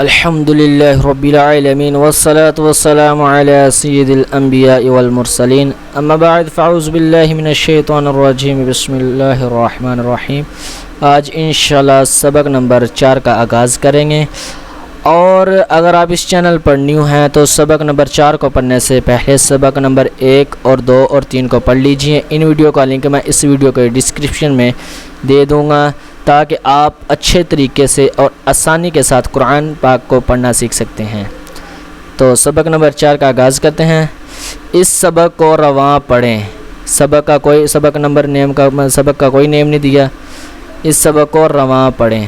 الحمد للہ رب العالمین والصلاة والسلام علی سید الانبیاء والمرسلین اما بعد فاعوذ باللہ من الشیطان الرجیم بسم اللہ الرحمن الرحیم۔ آج انشاءاللہ سبق نمبر 4 کا آغاز کریں گے، اور اگر آپ اس چینل پر نیو ہیں تو سبق نمبر 4 کو پڑھنے سے پہلے سبق نمبر 1 اور 2 اور 3 کو پڑھ لیجئے۔ ان ویڈیو کا لنک میں اس ویڈیو کے ڈسکرپشن میں دے دوں گا تاکہ آپ اچھے طریقے سے اور آسانی کے ساتھ قرآن پاک کو پڑھنا سیکھ سکتے ہیں۔ تو سبق نمبر 4 کا آغاز کرتے ہیں۔ اس سبق کو رواں پڑھیں۔ سبق کا کوئی نیم نہیں دیا، اس سبق کو رواں پڑھیں۔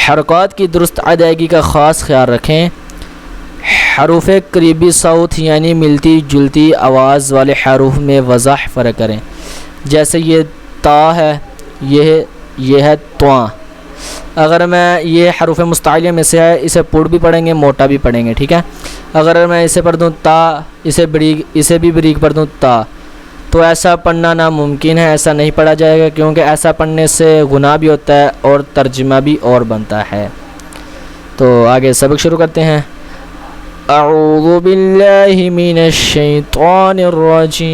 حرکات کی درست ادائیگی کا خاص خیال رکھیں۔ حروف قریبی صوت یعنی ملتی جلتی آواز والے حروف میں واضح فرق کریں۔ جیسے یہ تا ہے، یہ ہے تواں۔ اگر میں یہ حروف مستعلیہ میں سے ہے، اسے پڑ بھی پڑھیں گے، موٹا بھی پڑھیں گے، ٹھیک ہے۔ اگر میں اسے پڑھ دوں تا، اسے بھی بریک پڑھ دوں تا، تو ایسا پڑھنا ناممکن ہے، ایسا نہیں پڑھا جائے گا، کیونکہ ایسا پڑھنے سے گناہ بھی ہوتا ہے اور ترجمہ بھی اور بنتا ہے۔ تو آگے سبق شروع کرتے ہیں۔ اعوذ باللہ من الشیطان الرجیم،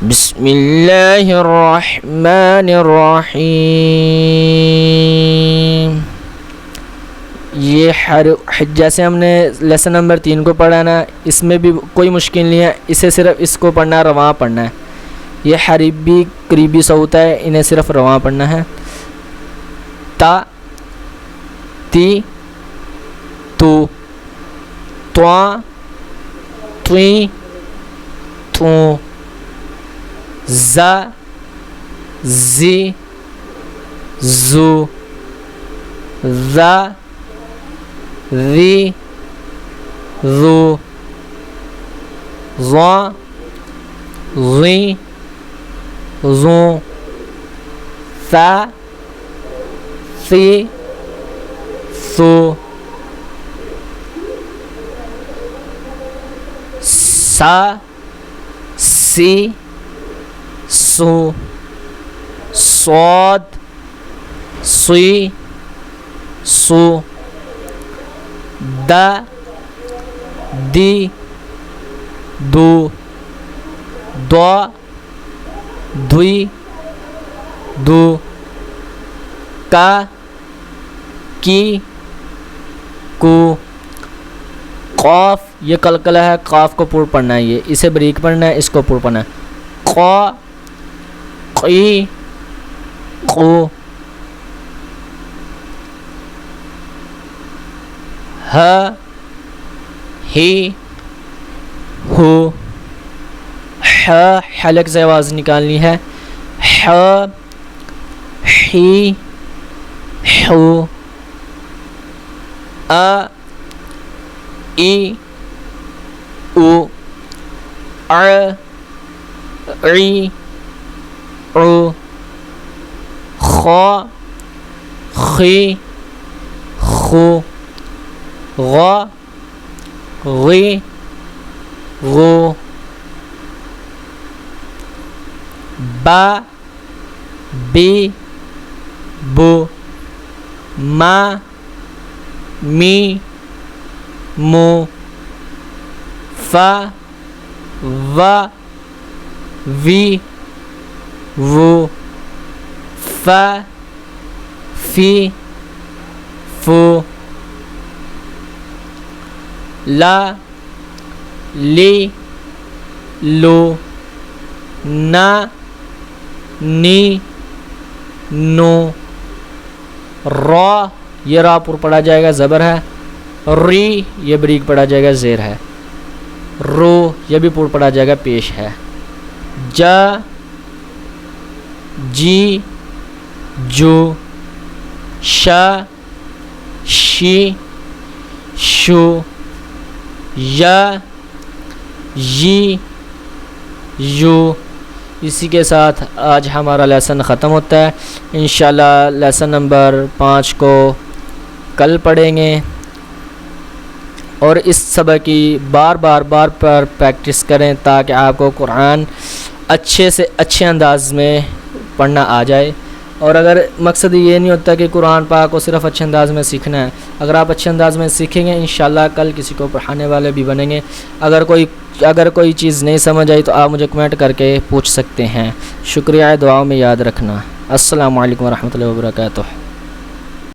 بسم اللہ الرحمن الرحیم۔ یہ جیسے ہم نے لیسن نمبر 3 کو پڑھا نا، اس میں بھی کوئی مشکل نہیں ہے، اسے صرف اس کو پڑھنا ہے، رواں پڑھنا ہے۔ یہ حریبی قریبی صوت ہے، انہیں صرف رواں پڑھنا ہے۔ تا، تی، تو، تواں، تویں، توں، زا، زی، زو، ذا، ذی، ذو، ظا، ظی، ظو، ثا، ثی، ثو، سا، سی، سو، صاد، صی، سو، دا، دی، دو، دوا، دوی، دو، کا، کی، کو، قاف، یہ قلقلہ ہے، قاف کو پور پڑھنا ہے، یہ اسے بریک پڑھنا ہے، اس کو پور پڑھنا ہے۔ قا، قی، قو، ہ، ہی، ہو، ح، حلق سے آواز نکالنی ہے، ح، ہی، ہو، ا، ای، او، ع، عی، عو، خا، خی، خو، غا، غی، غو، با، بی، بو، ما، می، مو، فا، وا، وی، وو، فا، فی، فو، لا، لی، لو، نا، نی، نو، را، یہ را پر پڑھا جائے گا، زبر ہے۔ ری، یہ بریک پڑھا جائے گا، زیر ہے۔ رو، یہ بھی پر پڑھا جائے گا، پیش ہے۔ جا، جی، جو، شا، شی، شو، یا، یی، یو۔ اسی کے ساتھ آج ہمارا لیسن ختم ہوتا ہے۔ انشاءاللہ لیسن نمبر 5 کو کل پڑھیں گے، اور اس سبق کی بار بار پریکٹس کریں تاکہ آپ کو قرآن اچھے سے اچھے انداز میں پڑھنا آ جائے اور اگر مقصد یہ نہیں ہوتا کہ قرآن پاک کو صرف اچھے انداز میں سیکھنا ہے، اگر آپ اچھے انداز میں سیکھیں گے انشاءاللہ کل کسی کو پڑھانے والے بھی بنیں گے۔ اگر کوئی چیز نہیں سمجھ آئی تو آپ مجھے کمنٹ کر کے پوچھ سکتے ہیں۔ شکریہ، دعاؤں میں یاد رکھنا۔ السلام علیکم ورحمۃ اللہ وبرکاتہ۔